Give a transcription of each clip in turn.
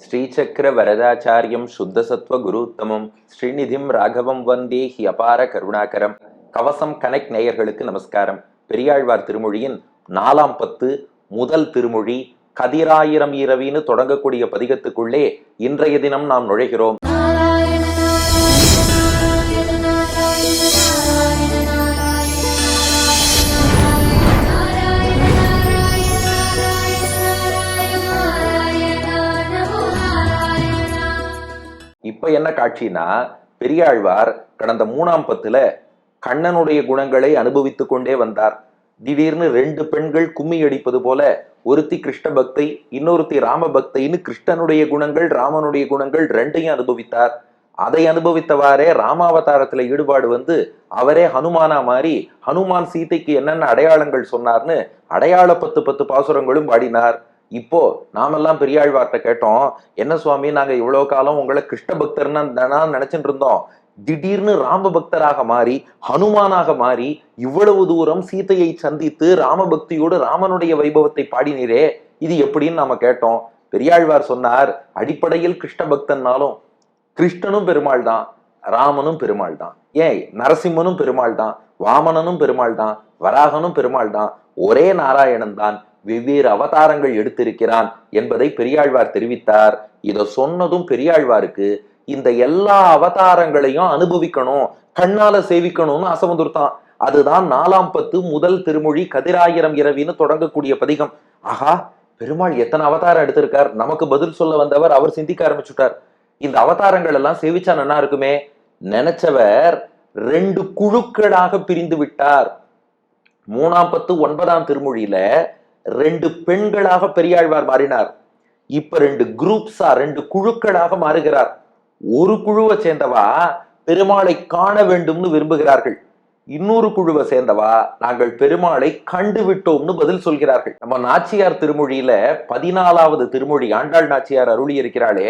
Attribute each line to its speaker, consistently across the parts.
Speaker 1: ஸ்ரீசக்கர வரதாச்சாரியம் சுத்தசத்வ குருத்தமம் ஸ்ரீநிதிம் ராகவம் வந்தே he அபார கருணாகரம். கவசம் connect நேயர்களுக்கு நமஸ்காரம். பெரியாழ்வார் திருமொழியின் 4ஆம் பத்து முதல் திருமொழி கதிராயிரம் இரவின்னு தொடங்கக்கூடிய பதிகத்துக்குள்ளே இன்றைய தினம் நாம் நுழைகிறோம். இப்ப என்ன காட்சினா, பெரியாழ்வார் கடந்த 3ஆம் பத்துல கண்ணனுடைய குணங்களை அனுபவித்துக் கொண்டே வந்தார். திடீர்னு 2 பெண்கள் கும்மி அடிப்பது போல, ஒருத்தி கிருஷ்ண பக்தை, இன்னொருத்தி ராம பக்தைன்னு கிருஷ்ணனுடைய குணங்கள் ராமனுடைய குணங்கள் ரெண்டையும் அனுபவித்தார். அதை அனுபவித்தவாறே ராமாவதாரத்துல ஈடுபாடு வந்து அவரே ஹனுமானா மாறி ஹனுமான் சீதைக்கு என்னென்ன அடையாளங்கள் சொன்னார்னு அடையாள 10 பாசுரங்களும் பாடினார். இப்போ நாமெல்லாம் பெரியாழ்வார்ட்ட கேட்டோம், என்ன சுவாமி, நாங்க இவ்வளவு காலம் உங்களை கிருஷ்ண பக்தர்னா நினைச்சுட்டு இருந்தோம், திடீர்னு ராம பக்தராக மாறி ஹனுமானாக மாறி இவ்வளவு தூரம் சீதையை சந்தித்து ராம பக்தியோடு ராமனுடைய வைபவத்தை பாடினீரே, இது எப்படின்னு நாம கேட்டோம். பெரியாழ்வார் சொன்னார், அடிப்படையில் கிருஷ்ண பக்தன்னாலும் கிருஷ்ணனும் பெருமாள் தான், ராமனும் பெருமாள் தான், ஏன் நரசிம்மனும் பெருமாள் தான், வாமனனும் பெருமாள் தான், வராகனும் பெருமாள் தான், ஒரே நாராயணன் தான் வெவ்வேறு அவதாரங்கள் எடுத்திருக்கிறான் என்பதை பெரியாழ்வார் தெரிவித்தார். இதை சொன்னதும் பெரியாழ்வாருக்கு இந்த எல்லா அவதாரங்களையும் அனுபவிக்கணும், கண்ணால சேவிக்கணும்னு ஆசை வந்துருத்தான். அதுதான் 4ஆம் பத்து முதல் திருமொழி கதிராயிரம் இரவின்னு தொடங்கக்கூடிய பதிகம். ஆஹா, பெருமாள் எத்தனை அவதாரம் எடுத்திருக்கார், நமக்கு பதில் சொல்ல வந்தவர் அவர் சிந்திக்க ஆரம்பிச்சுட்டார். இந்த அவதாரங்கள் எல்லாம் சேவிச்சா நல்லா இருக்குமே. நினைச்சவர் 2 குழுக்களாக பிரிந்து விட்டார். 3ஆம் பத்து 9ஆம் திருமொழியில 2 பெண்களாக பெரியாழ்வார் மாறினார். இப்ப 2 குரூப்ஸா 2 குழுக்களாக மாறுகிறார். ஒரு குழுவை சேர்ந்தவா பெருமாளை காண வேண்டும்னு விரும்புகிறார்கள், இன்னொரு குழுவை சேர்ந்தவா நாங்கள் பெருமாளை கண்டு விட்டோம்னு பதில் சொல்கிறார்கள். நம்ம நாச்சியார் திருமொழியில 14ஆவது திருமொழி ஆண்டாள் நாச்சியார் அருளி இருக்கிறாளே,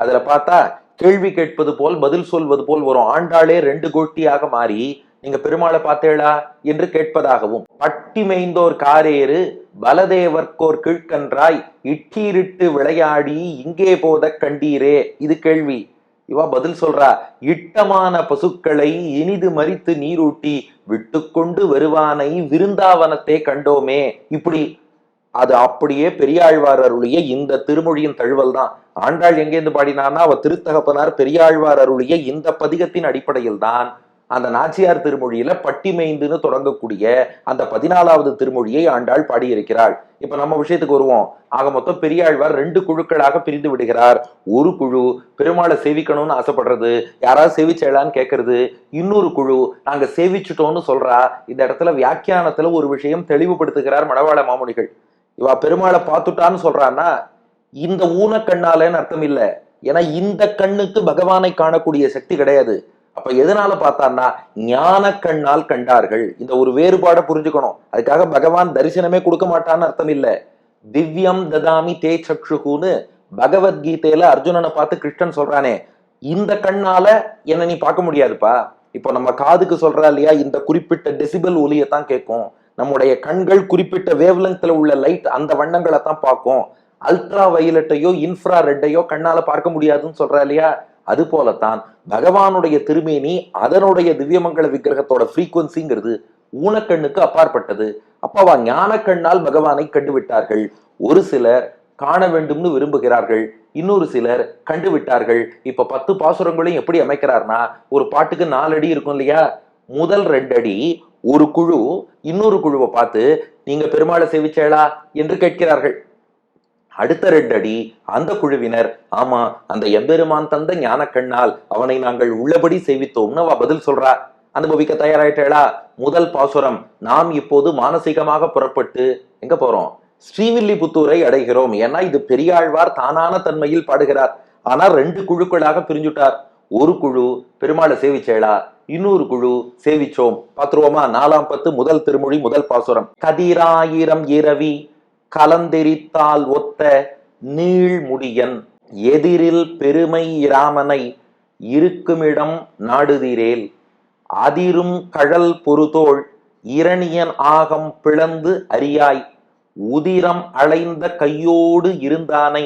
Speaker 1: அதுல பார்த்தா கேள்வி கேட்பது போல் பதில் சொல்வது போல் வரும். ஆண்டாளே 2 கோட்டியாக மாறி நீங்க பெருமாளை பார்த்தேளா என்று கேட்பதாகவும், பட்டி மேய்ந்தோர் காரேறு பலதேவர்க்கோர் கீழ்கன்றாய் இட்டீரிட்டு விளையாடி இங்கே போத கண்டீரே, இது கேள்வி. இவா பதில் சொல்றா, இட்டமான பசுக்களை இனிது மறித்து நீரூட்டி விட்டு கொண்டு வருவானை விருந்தாவனத்தை கண்டோமே. இப்படி அது அப்படியே பெரியாழ்வார் அருளிய இந்த திருமொழியின் தழுவல் தான். ஆண்டாள் எங்கேருந்து பாடினான்னா, அவ திருத்தகப்பனார் பெரியாழ்வார் அருளிய இந்த பதிகத்தின் அடிப்படையில் தான் அந்த நாச்சியார் திருமொழியில பட்டி மேய்ந்துன்னு தொடங்கக்கூடிய அந்த 14ஆவது திருமொழியை ஆண்டாள் பாடியிருக்கிறாள். இப்ப நம்ம விஷயத்துக்கு வருவோம். ஆக மொத்தம் பெரியாழ்வார் 2 குழுக்களாக பிரிந்து விடுகிறார். ஒரு குழு பெருமாளை சேவிக்கணும்னு ஆசைப்படுறது, யாராவது சேவிச்சேலான்னு கேட்கறது. இன்னொரு குழு நாங்க சேவிச்சுட்டோம்னு சொல்றா. இந்த இடத்துல வியாக்கியானத்துல ஒரு விஷயம் தெளிவுபடுத்துகிறார் மணவாள மாமுனிகள். இவா பெருமாளை பார்த்துட்டான்னு சொல்றான்னா இந்த ஊனக்கண்ணாலன்னு அர்த்தம் இல்ல. ஏன்னா இந்த கண்ணுக்கு பகவானை காணக்கூடிய சக்தி கிடையாது. அப்ப எதனால பார்த்தான்னா ஞான கண்ணால் கண்டார்கள். இந்த ஒரு வேறுபாடை புரிஞ்சுக்கணும். அதுக்காக பகவான் தரிசனமே கொடுக்க மாட்டான்னு அர்த்தம் இல்ல. திவ்யம் ததாமி தே சக்ஷுகுன்னு பகவத்கீதையில அர்ஜுனனை பார்த்து கிருஷ்ணன் சொல்றானே, இந்த கண்ணால என்ன நீ பார்க்க முடியாதுப்பா. இப்போ நம்ம காதுக்கு சொல்றா இல்லையா, இந்த குறிப்பிட்ட டெசிபல் ஒலியத்தான் கேட்கும். நம்முடைய கண்கள் குறிப்பிட்ட வேவ்லெங்த்ல உள்ள லைட் அந்த வண்ணங்களை தான் பார்க்கும். அல்ட்ரா வயலட்டையோ இன்ஃப்ரா ரெட்டையோ கண்ணால பார்க்க முடியாதுன்னு சொல்றா இல்லையா, அது போலத்தான் பகவானுடைய திருமேனி அதனுடைய திவ்யமங்கல விக்கிரகத்தோட ஃப்ரீக்வன்சிங்கிறது ஊனக்கண்ணுக்கு அப்பாற்பட்டது. அப்பவா ஞான கண்ணால் பகவானை கண்டு விட்டார்கள். ஒரு சிலர் காண வேண்டும்னு விரும்புகிறார்கள், இன்னொரு சிலர் கண்டு விட்டார்கள். இப்ப 10 பாசுரங்களையும் எப்படி அமைக்கிறார்னா, ஒரு பாட்டுக்கு 4 அடி இருக்கும் இல்லையா, முதல் 2 அடி ஒரு குழு இன்னொரு குழுவை பார்த்து நீங்க பெருமாளை சேவிச்சேளா என்று கேட்கிறார்கள். அடுத்த 2 அடி அந்த குழுவினர், ஆமா அந்த எம்பெருமான் தந்த ஞான கண்ணால் அவனை நாங்கள் உள்ளபடி சேவித்தோம்னு அவ பதில் சொல்றா. அனுபவிக்க தயாராயிட்டேளா. முதல் பாசுரம், நாம் இப்போது மானசீகமாக புறப்பட்டு எங்க போறோம், ஸ்ரீவில்லிபுத்தூரை அடைகிறோம். ஏன்னா இது பெரியாழ்வார் தானான தன்மையில் பாடுகிறார். ஆனா 2 குழுக்களாக பிரிஞ்சுட்டார். ஒரு குழு பெருமாளை சேவிச்சேளா, இன்னொரு குழு சேவிச்சோம். பாத்துருவோமா? 4ஆம் பத்து முதல் திருமொழி முதல் பாசுரம். கதிராயிரம் இரவி கலந்தெரித்தால் ஒத்த நீள்முடியன் எதிரில் பெருமை இராமனை இருக்குமிடம் நாடுதிரேல் அதிரும் கழல் பொறுதோள் இரணியன் ஆகம் பிளந்து அறியாய் உதிரம் அலைந்த கையோடு இருந்தானை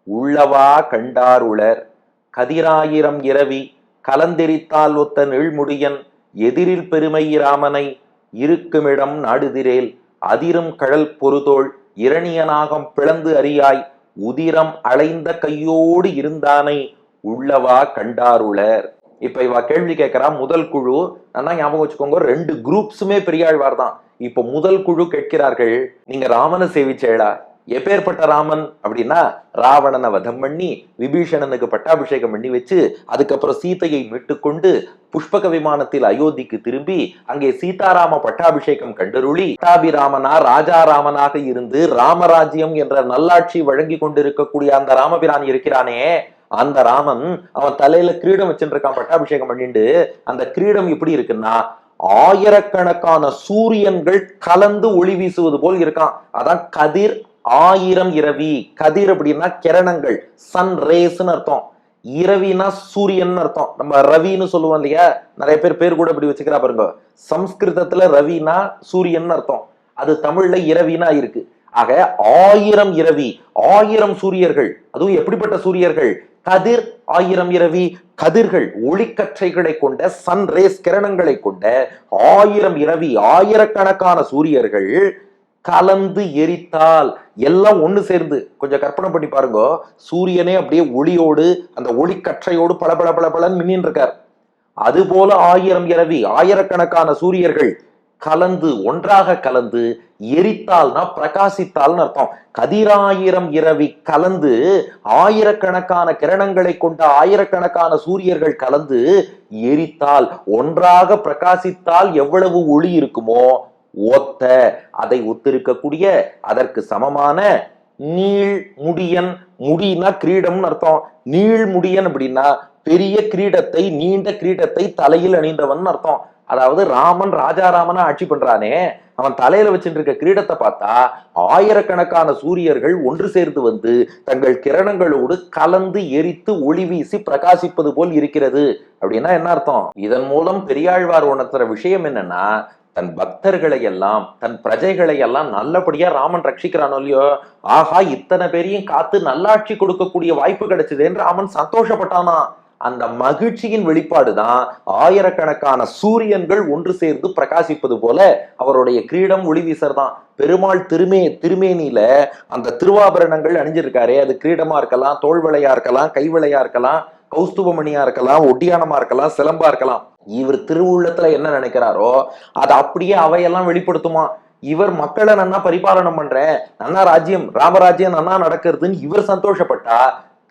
Speaker 1: உள்ளவா கண்டாருளர். கதிராயிரம் இரவி கலந்தெரித்தால் ஒத்த நீழ்முடியன் எதிரில் பெருமை இராமனை இருக்குமிடம் நாடுதிரேல் அதிரும் கழல் பொறுதோள் இரணியனாகம் பிளந்து அறியாய் உதிரம் அலைந்த கையோடு இருந்தானை உள்ளவா கண்டாருளர். இப்ப இவ கேள்வி கேட்கிறா. முதல் குழு நல்லா ஞாபகம் வச்சுக்கோங்க, 2 குரூப்ஸுமே பெரியாழ்வார் தான். இப்ப முதல் குழு கேட்கிறார்கள், நீங்க ராமனை சேவிச்சேளா? எப்பேற்பட்ட ராமன் அப்படின்னா, ராவணனை வதம் பண்ணி விபீஷணனுக்கு பட்டாபிஷேகம் பண்ணி வச்சு அதுக்கப்புறம் சீதையை மீட்டு கொண்டு புஷ்பக விமானத்தில் அயோத்திக்கு திரும்பி அங்கே சீதாராம பட்டாபிஷேகம் கண்டருளி பட்டாபிராமனா ராஜாராமனாக இருந்து ராமராஜ்யம் என்ற நல்லாட்சி வழங்கி கொண்டிருக்கக்கூடிய அந்த ராமபிரான் இருக்கிறானே, அந்த ராமன் அவன் தலையில கிரீடம் வச்சுருக்கான் பட்டாபிஷேகம் பண்ணிட்டு. அந்த கிரீடம் எப்படி இருக்குன்னா ஆயிரக்கணக்கான சூரியன்கள் கலந்து ஒளி வீசுவது போல் இருக்கான். அதான் கதிர் ஆயிரம் இரவி. கதிர் அப்படின்னா கிரணங்கள், சன் ரேஸ்ன்னு அர்த்தம். இரவினா சூரியன் அர்த்தம். நம்ம ரவின்னு சொல்லுவோம் இல்லையா, நிறைய பேர் கூட இப்படி வச்சுக்கிறா பாருங்க. சம்ஸ்கிருதத்துல ரவினா சூரியன் அர்த்தம், அது தமிழ்ல இரவினா இருக்கு. ஆக 1000 இரவி, 1000 சூரியர்கள். அதுவும் எப்படிப்பட்ட சூரியர்கள்? கதிர் 1000 இரவி. கதிர்கள், ஒளிக்கற்றைகளை கொண்ட சன் ரேஸ் கிரணங்களை கொண்ட 1000 இரவி, ஆயிரக்கணக்கான சூரியர்கள் கலந்து எரித்தால் எல்லாம் ஒண்ணு சேர்ந்து. கொஞ்சம் கற்பனை பண்ணி பாருங்க, சூரியனே அப்படியே ஒளியோடு அந்த ஒளிக்கற்றையோடு பளபளன்னு மின்னின்னு இருக்கார். அது போல 1000 இரவி, ஆயிரக்கணக்கான சூரியர்கள் கலந்து ஒன்றாக கலந்து எரித்தால்னா பிரகாசித்தால்னு அர்த்தம். கதிராயிரம் இரவி கலந்து ஆயிரக்கணக்கான கிரணங்களை கொண்ட ஆயிரக்கணக்கான சூரியர்கள் கலந்து எரித்தால், ஒன்றாக பிரகாசித்தால் எவ்வளவு ஒளி இருக்குமோ ஒத்த அதை ஒத்திருக்கக்கூடிய அதற்கு சமமான நீள் முடியன். முடினா கிரீடம்னு அர்த்தம். நீள் முடியன் அப்படின்னா பெரிய கிரீடத்தை, நீண்ட கிரீடத்தை தலையில் அணிந்தவன் அர்த்தம். அதாவது ராமன் ராஜாராமனா ஆட்சி பண்றானே, அவன் தலையில வச்சுட்டு இருக்க கிரீடத்தை பார்த்தா ஆயிரக்கணக்கான சூரியர்கள் ஒன்று சேர்ந்து வந்து தங்கள் கிரணங்களோடு கலந்து எரித்து ஒளி வீசி பிரகாசிப்பது போல் இருக்கிறது. அப்படின்னா என்ன அர்த்தம்? இதன் மூலம் பெரியாழ்வார் உணர்த்துற விஷயம் என்னன்னா, தன் பக்தர்களை எல்லாம், தன் பிரஜைகளை எல்லாம் நல்லபடியா ராமன் ரட்சிக்கிறானோ இல்லையோ, ஆஹா இத்தனை பேரையும் காத்து நல்லாட்சி கொடுக்கக்கூடிய வாய்ப்பு கிடைச்சதுன்னு ராமன் சந்தோஷப்பட்டானா. அந்த மகிழ்ச்சியின் வெளிப்பாடுதான் ஆயிரக்கணக்கான சூரியன்கள் ஒன்று சேர்ந்து பிரகாசிப்பது போல அவருடைய கிரீடம் ஒளி வீசறதான். பெருமாள் திருமேனியில அந்த திருவாபரணங்கள் அணிஞ்சிருக்காரே, அது கிரீடமா இருக்கலாம், தோள்வளையா இருக்கலாம், கைவளையா இருக்கலாம், கௌஸ்துபமணியா இருக்கலாம், ஒட்டியானமா இருக்கலாம், சிலம்பா இருக்கலாம். இவர் திருவுள்ளத்துல என்ன நினைக்கிறாரோ அது அப்படியே அவையெல்லாம் வெளிப்படுத்துமா. இவர் மக்களை நன்னா பரிபாலனம் பண்ற, நன்னா ராஜ்யம், ராமராஜ்யம் நன்னா நடக்கிறதுன்னு இவர் சந்தோஷப்பட்டா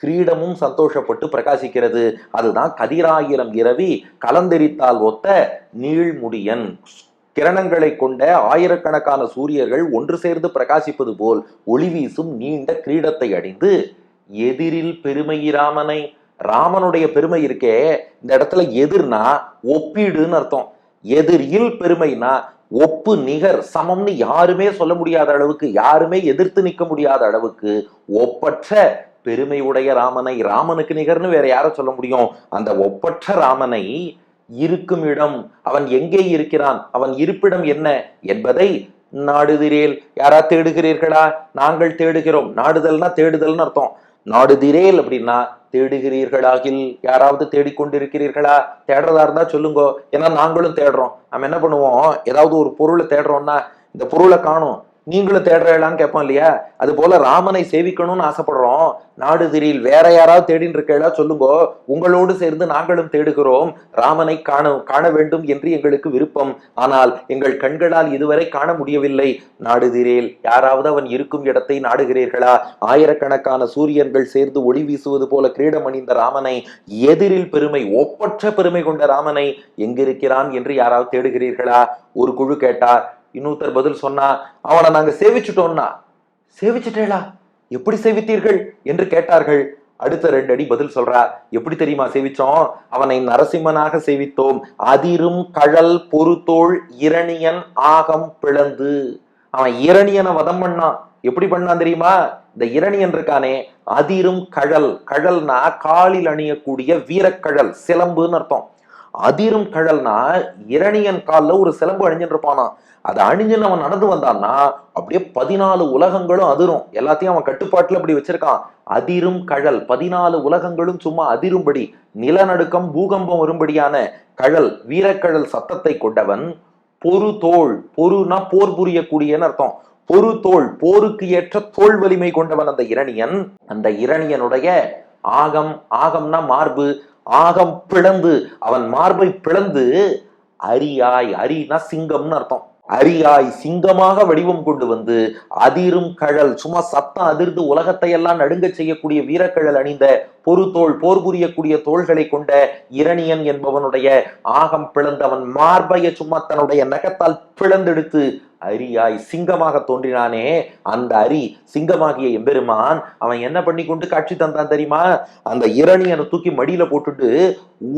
Speaker 1: கிரீடமும் சந்தோஷப்பட்டு பிரகாசிக்கிறது. அதுதான் கதிராயிரம் இரவி கலந்தெரித்தால் ஒத்த நீழ்முடியன். கிரணங்களை கொண்ட ஆயிரக்கணக்கான சூரியர்கள் ஒன்று சேர்ந்து பிரகாசிப்பது போல் ஒளி வீசும் நீண்ட கிரீடத்தை அணிந்து எதிரில் பெருமை ராமனை. ராமனுடைய பெருமை இருக்கே, இந்த இடத்துல எதிர்னா ஒப்பீடுன்னு அர்த்தம். எதிரில் பெருமைனா ஒப்பு நிகர் சமம்னு யாருமே சொல்ல முடியாத அளவுக்கு, யாருமே எதிர்த்து நிற்க முடியாத அளவுக்கு ஒப்பற்ற பெருமை உடைய ராமனை. ராமனுக்கு நிகர்னு வேற யார சொல்ல முடியும்? அந்த ஒப்பற்ற ராமனை இருக்கும் இடம், அவன் எங்கே இருக்கிறான், அவன் இருப்பிடம் என்ன என்பதை நாடுதிரேல். யாரா தேடுகிறீர்களா? நாங்கள் தேடுகிறோம். நாடுதல்னா தேடுதல்னு அர்த்தம். நாடுதிரேல் அப்படின்னா தேடுகிறீர்களாகில், யாராவது தேடிக்கொண்டிருக்கிறீர்களா? தேடுறதா இருந்தா சொல்லுங்க, ஏன்னா நாங்களும் தேடுறோம். நம்ம என்ன பண்ணுவோம், ஏதாவது ஒரு பொருளை தேடுறோம்னா இந்த பொருளை காணும், நீங்களும் தேடுறீங்களான்னு கேட்போம் இல்லையா? அது போல ராமனை சேவிக்கணும்னு ஆசைப்படுறோம். நாடுதிரில் வேற யாராவது தேடின்னு இருக்கா சொல்லுங்க, உங்களோடு சேர்ந்து நாங்களும் தேடுகிறோம். ராமனை காண வேண்டும் என்று எங்களுக்கு விருப்பம், ஆனால் எங்கள் கண்களால் இதுவரை காண முடியவில்லை. நாடுதிரேல், யாராவது அவன் இருக்கும் இடத்தை நாடுகிறீர்களா? ஆயிரக்கணக்கான சூரியன்கள் சேர்ந்து ஒளி வீசுவது போல கிரீடம் அணிந்த ராமனை, எதிரில் பெருமை, ஒப்பற்ற பெருமை கொண்ட ராமனை எங்கிருக்கிறான் என்று யாராவது தேடுகிறீர்களா? ஒரு குழு கேட்டார். இன்னொருத்தர் பதில் சொன்னா, அவனை நாங்க சேவிச்சுட்டோம்னா. சேவிச்சுட்டேளா? எப்படி சேவித்தீர்கள் என்று கேட்டார்கள். அடுத்த 2 அடி பதில் சொல்றார். எப்படி தெரியுமா சேவிச்சோம்? அவனை நரசிம்மனாக சேவித்தோம். அதிரும் கழல் பொறுத்தோள் இரணியன் ஆகம் பிளந்து. அவன் இரணியனை வதம் பண்ணான். எப்படி பண்ணான் தெரியுமா? இந்த இரணியன் இருக்கானே, அதிரும் கழல். கழல்னா காலில் அணியக்கூடிய வீரக்கழல், சிலம்புன்னு அர்த்தம். அதிரும் கழல்னா இரணியன் கால்ல ஒரு சிலம்பு அணிஞ்சுட்டு இருப்பானா. அதை அணிஞ்சுன்னு அவன் நடந்து வந்தான்னா அப்படியே 14 உலகங்களும் அதிரும். எல்லாத்தையும் அவன் கட்டுப்பாட்டுல அப்படி வச்சிருக்கான். அதிரும் கழல், 14 உலகங்களும் சும்மா அதிரும்படி, நிலநடுக்கம் பூகம்பம் வரும்படியான கழல், வீரக்கழல் சத்தத்தை கொண்டவன். பொறு தோள், பொருனா போர் புரியக்கூடியன்னு அர்த்தம். பொறு தோள், போருக்கு ஏற்ற தோல் வலிமை கொண்டவன் அந்த இரணியன். அந்த இரணியனுடைய ஆகம், ஆகம்னா மார்பு, ஆகம் பிளந்து, அவன் மார்பை பிளந்து அரியாய், அரினா சிங்கம்னு அர்த்தம், அரியாய் சிங்கமாக வடிவம் கொண்டு வந்து அதிரும் கழல், சும்மா சத்தம் அதிர்ந்து உலகத்தை எல்லாம் நடுங்க செய்யக்கூடிய வீரக்கழல் அணிந்த பொறுத்தோள், போர் புரியக்கூடிய தோள்களை கொண்ட இரணியன் என்பவனுடைய ஆகம் பிளந்தவன் மார்பைய சும்மா தன்னுடைய நகத்தால் பிளந்தெடுத்து அரியாய் சிங்கமாக தோன்றினானே, அந்த அரி சிங்கமாகிய எம்பெருமான் அவன் என்ன பண்ணி கொண்டு காட்சி தந்தான் தெரியுமா? அந்த இரணியனை தூக்கி மடியில போட்டுட்டு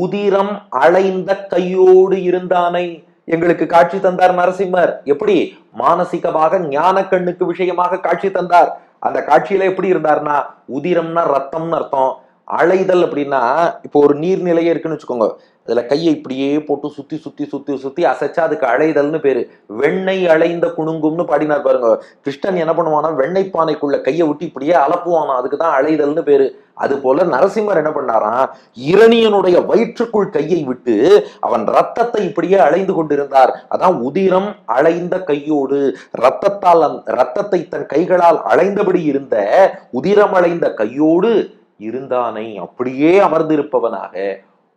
Speaker 1: உதிரம் அலைந்த கையோடு இருந்தானை எங்களுக்கு காட்சி தந்தார் நரசிம்மர். எப்படி? மானசீகமாக ஞான கண்ணுக்கு விஷயமாக காட்சி தந்தார். அந்த காட்சியில எப்படி இருந்தார்னா, உதிரம்னா ரத்தம்னு அர்த்தம், அலைதல் அப்படின்னா இப்போ ஒரு நீர்நிலையே இருக்குன்னு வச்சுக்கோங்க, அதுல கையை இப்படியே போட்டு சுத்தி சுத்தி சுத்தி சுத்தி அசைச்சா அதுக்கு அலைதல்னு பேரு. வெண்ணெய் அலைந்த குணுங்கும்னு பாடினார் பாருங்க. கிருஷ்ணன் என்ன பண்ணுவானா, வெண்ணெய் பானைக்குள்ள கையை விட்டு இப்படியே அலப்புவானா, அதுக்குதான் அலைதல்னு பேரு. அது போல நரசிம்மர் என்ன பண்ணாராம், இரணியனுடைய வயிற்றுக்குள் கையை விட்டு அவன் ரத்தத்தை இப்படியே அலைந்து கொண்டிருந்தார். அதான் உதிரம் அலைந்த கையோடு, ரத்தத்தால் ரத்தத்தை தன் கைகளால் அலைந்தபடி இருந்த உதிரம் அலைந்த கையோடு இருந்தானை, அப்படியே அமர்ந்திருப்பவனாக.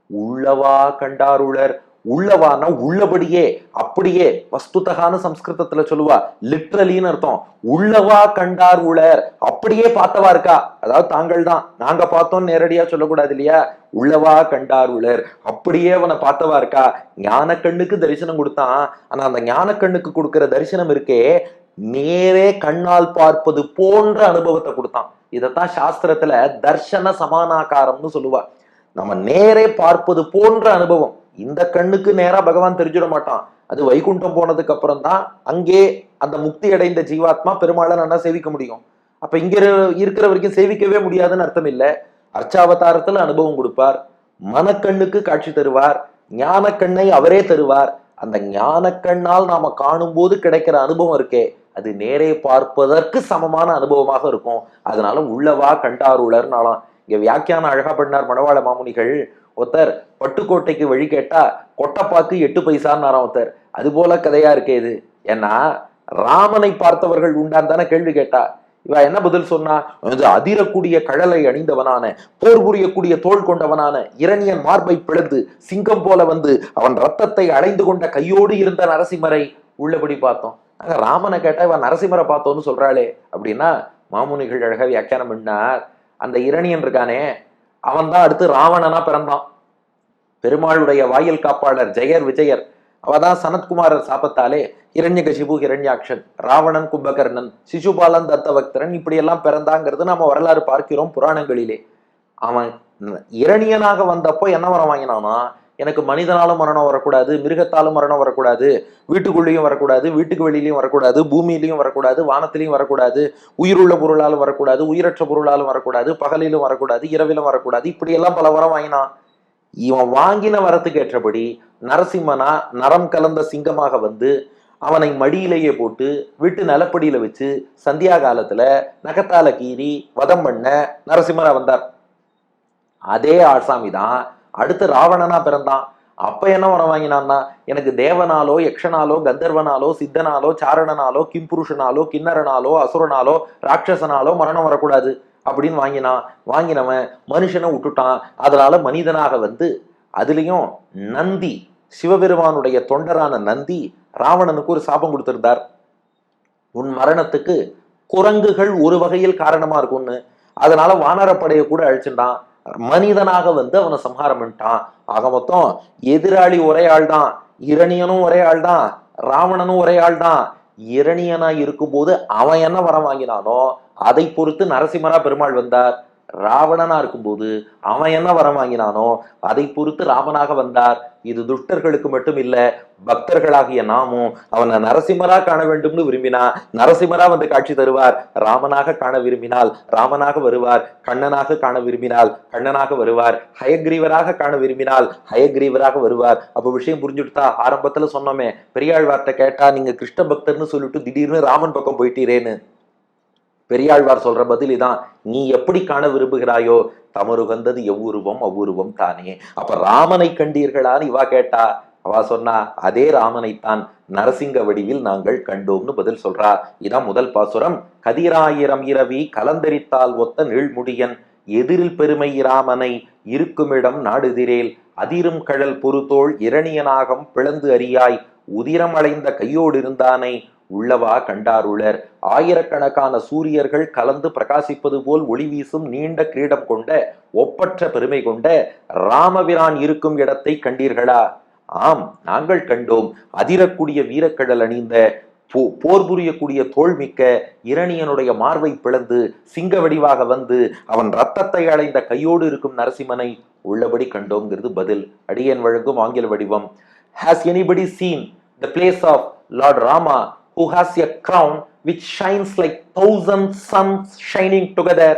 Speaker 1: உள்ளவா கண்டாருளர், உள்ளவானா உள்ளபடியே, அப்படியே, வஸ்துதகான சம்ஸ்கிருதத்துல சொல்லுவா, லிட்ரலின்னு அர்த்தம். உள்ளவா கண்டார் உளர், அப்படியே பார்த்தவா இருக்கா, அதாவது தாங்கள் தான், நாங்க பார்த்தோம் நேரடியா சொல்லக்கூடாது இல்லையா, உள்ளவா கண்டார் உளர், அப்படியே அவனை பார்த்தவா இருக்கா. ஞான கண்ணுக்கு தரிசனம் கொடுத்தான். ஆனா அந்த ஞான கண்ணுக்கு கொடுக்கிற தரிசனம் இருக்கே, நேரே கண்ணால் பார்ப்பது போன்ற அனுபவத்தை கொடுத்தான். இதத்தான் சாஸ்திரத்துல தர்ஷன சமானாகாரம்னு சொல்லுவா. நம்ம நேரே பார்ப்பது போன்ற அனுபவம். இந்த கண்ணுக்கு நேரா பகவான் தெரிஞ்சிட மாட்டான், அது வைகுண்டம் போனதுக்கு அப்புறம் தான் அங்கே அந்த முக்தி அடைந்த ஜீவாத்மா பெருமாளை நல்லா சேவிக்க முடியும். அப்ப இங்க இருக்கிற வரைக்கும் சேவிக்கவே முடியாதுன்னு அர்த்தம் இல்லை. அர்ச்சாவதாரத்துல அனுபவம் கொடுப்பார், மனக்கண்ணுக்கு காட்சி தருவார், ஞான கண்ணை அவரே தருவார். அந்த ஞான கண்ணால் நாம காணும் போது கிடைக்கிற அனுபவம் இருக்கே, அது நேரே பார்ப்பதற்கு சமமான அனுபவமாக இருக்கும். அதனால உள்ளவா கண்டாருளர்னாலாம். இங்க வியாக்கியானம் அழகா பண்ணார் மணவாள மாமுனிகள். ஒருத்தர் பட்டுக்கோட்டைக்கு வழி கேட்டா கொட்டைப்பாக்கு 8 பைசான்னாராம் ஒருத்தர். அது போல கதையா இருக்கே இது. ஏன்னா ராமனை பார்த்தவர்கள் உண்டான் தானே கேள்வி கேட்டா. இவ என்ன பதில் சொன்னா, அதிரக்கூடிய கழலை அணிந்தவனான, போர் புரியக்கூடிய தோள் கொண்டவனான இரணியன் மார்பை பிளந்து சிங்கம் போல வந்து அவன் ரத்தத்தை அடைந்து கொண்ட கையோடு இருந்த நரசிம்மரை உள்ளபடி பார்த்தோம். நாங்க ராமனை கேட்டா இவன் நரசிம்மரை பார்த்தோம்னு சொல்றாளே அப்படின்னா, மாமுனிகள் அழகா வியாக்கியானம் பண்ணார். அந்த இரணியன் இருக்கானே, அவன் தான் அடுத்து ராவணனா பிறந்தான். பெருமாளுடைய வாயில் காப்பாளர் ஜெயர் விஜயர், அவதான் சனத்குமாரர் சாபத்தாலே ஹிரண்யகசிபு, ஹிரண்யாக்ஷன், ராவணன், கும்பகர்ணன், சிசுபாலன், தத்தவக்தரன் இப்படி எல்லாம் பிறந்தாங்கிறது நாம வரலாறு பார்க்கிறோம் புராணங்களிலே. அவன் இரணியனாக வந்தப்போ என்ன வரம் வாங்கினானா, எனக்கு மனிதனாலும் மரணம் வரக்கூடாது, மிருகத்தாலும் மரணம் வரக்கூடாது, வீட்டுக்குள்ளேயும் வரக்கூடாது, வீட்டுக்கு வெளியிலையும் வரக்கூடாது, பூமியிலையும் வரக்கூடாது, வானத்திலையும் வரக்கூடாது, உயிருள்ள பொருளாலும் வரக்கூடாது, உயிரற்ற பொருளாலும் வரக்கூடாது, பகலிலும் வரக்கூடாது, இரவிலும் வரக்கூடாது, இப்படி எல்லாம் பல வரம் வாங்கினான். இவன் வாங்கின வரத்துக்கு ஏற்றபடி நரசிம்மனா நரம் கலந்த சிங்கமாக வந்து அவனை மடியிலேயே போட்டு விட்டு நிலப்படியில வச்சு சந்தியா காலத்துல நகத்தால கீறி வதம் பண்ண நரசிம்மரா வந்தார். அதே ஆசாமி தான் அடுத்து ராவணனா பிறந்தான். அப்ப என்ன வரம் வாங்கினான்னா, எனக்கு தேவனாலோ யக்ஷனாலோ கந்தர்வனாலோ சித்தனாலோ சாரணனாலோ கிம்புருஷனாலோ கிண்ணறனாலோ அசுரனாலோ ராட்சசனாலோ மரணம் வரக்கூடாது அப்படின்னு வாங்கினான். வாங்கினவன் மனுஷனை விட்டுட்டான். அதனால மனிதனாக வந்து, அதுலயும் நந்தி, சிவபெருமானுடைய தொண்டரான நந்தி ராவணனுக்கு ஒரு சாபம் கொடுத்திருந்தார். உன் மரணத்துக்கு குரங்குகள் ஒரு வகையில் காரணமா இருக்கும்னு. அதனால வானரப்படையை கூட அழிச்சுட்டான். மனிதனாக வந்து அவனை சம்ஹாரம் பண்ணிட்டான். ஆக மொத்தம் எதிராளி ஒரே ஆள் தான், இரணியனும் ஒரே ஆள் தான், ராவணனும் ஒரே ஆள் தான். இரணியனா இருக்கும்போது அவன் என்ன வரம் வாங்கினானோ அதை பொறுத்து நரசிம்மரா பெருமாள் வந்தார். ராவணனா இருக்கும்போது அவன் என்ன வரம் வாங்கினானோ அதை பொறுத்து ராமனாக வந்தார். இது துஷ்டர்களுக்கு மட்டும் இல்ல, பக்தர்களாகிய நாமும் அவனை நரசிம்மரா காண வேண்டும்னு விரும்பினா நரசிம்மரா வந்து காட்சி தருவார். ராமனாக காண விரும்பினால் ராமனாக வருவார். கண்ணனாக காண விரும்பினால் கண்ணனாக வருவார். ஹயக்ரீவராக காண விரும்பினால் ஹயக்ரீவராக வருவார். அப்ப விஷயம் புரிஞ்சுட்டா? ஆரம்பத்துல சொன்னோமே, பெரியாழ்வார்ட்ட கேட்டா நீங்க கிருஷ்ண பக்தர்னு சொல்லிட்டு திடீர்னு ராமன் பக்கம் போயிட்டீரேன்னு. பெரியாழ்வார் சொல்ற பதில் இதான், நீ எப்படி காண விரும்புகிறாயோ தமருகந்தது எவ்வுருவம் அவ்வுருவம் தானே. அப்ப ராமனை கண்டீர்களான்னு இவா கேட்டா, அவ சொன்னா அதே ராமனைத்தான் நரசிங்க வடிவில் நாங்கள் கண்டோம்னு பதில் சொல்றா. இதான் முதல் பாசுரம். கதிராயிரம் இரவி கலந்தரித்தால் ஒத்த நீழ்முடியன் எதிரில் பெருமை ராமனை இருக்குமிடம் நாடுதிரேல் அதிரும் கழல் பொறுத்தோள் இரணியனாகம் பிளந்து அறியாய் உதிரம் அடைந்த கையோடு இருந்தானை உள்ளவா கண்டாருளர். ஆயிரக்கணக்கான சூரியர்கள் கலந்து பிரகாசிப்பது போல் ஒளி வீசும் நீண்ட கிரீடம் கொண்ட ஒப்பற்ற பெருமை கொண்ட ராமபிரான் இருக்கும் இடத்தை கண்டீர்களா? ஆம், நாங்கள் கண்டோம். அதிரக்கூடிய வீரக்கடல் அணிந்த போர் புரியக்கூடிய தோல்மிக்க இரணியனுடைய மார்பை பிளந்து சிங்க வடிவாக வந்து அவன் ரத்தத்தை அடைந்த கையோடு இருக்கும் நரசிம்மனை உள்ளபடி கண்டோம்ங்கிறது பதில். அடியன் வழங்கும் ஆங்கில வடிவம். Has anybody seen the place of Lord Rama, who has a crown which shines like 1,000 suns shining together,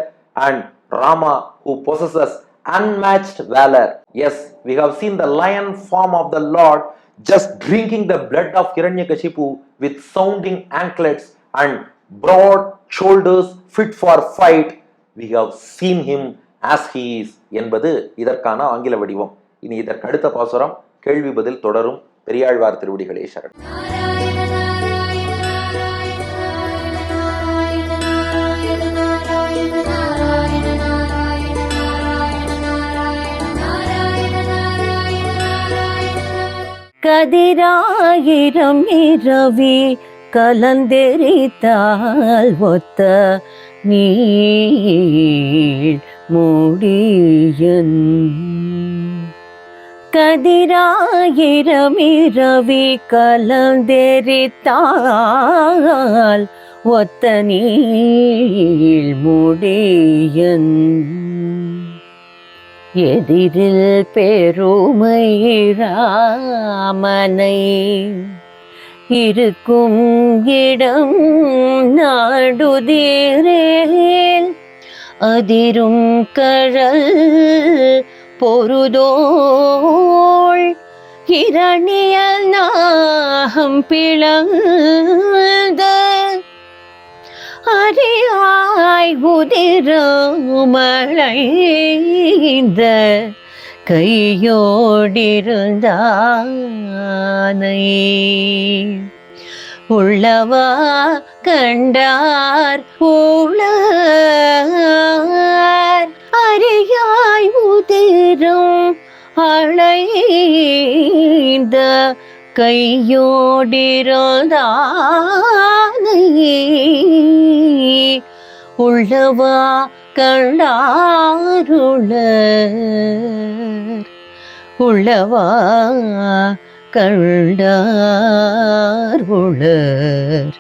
Speaker 1: and Rama who possesses unmatched valor? Yes, we have seen the lion form of the Lord just drinking the blood of Hiranyakashipu with sounding anklets and broad shoulders fit for fight. We have seen him as he is என்பது இதற்கான ஆங்கில வடிவம். இனி இதற்கு அடுத்த பாசுரம் கேள்வி பதில் தொடரும். பெரியாழ்வார் திருவடிகளே சரணம்.
Speaker 2: கதிராயிரம் இரவி கலந்தெரித்தால் ஒத்த நீள் முடியன். கதிராயிரம் இரவி கலந்தெரித்தால் ஒத்த நீள் முடியன். எதிரில் பெருமை ராமனை இருக்கும் இடம் நாடுதிரேல் அதிரும் கழல் பொருதோள் இரணியல் நாகம் பிளந்த அறியாய் உதிரமழைந்த கையோடிருந்தானை உள்ளவா கண்டார் உளர். அறியாய் உதிரும் அழைந்த கையோடிருந்தானை உள்ளவா கண்டாருளர். உள்ளவா கண்டார் உளர்.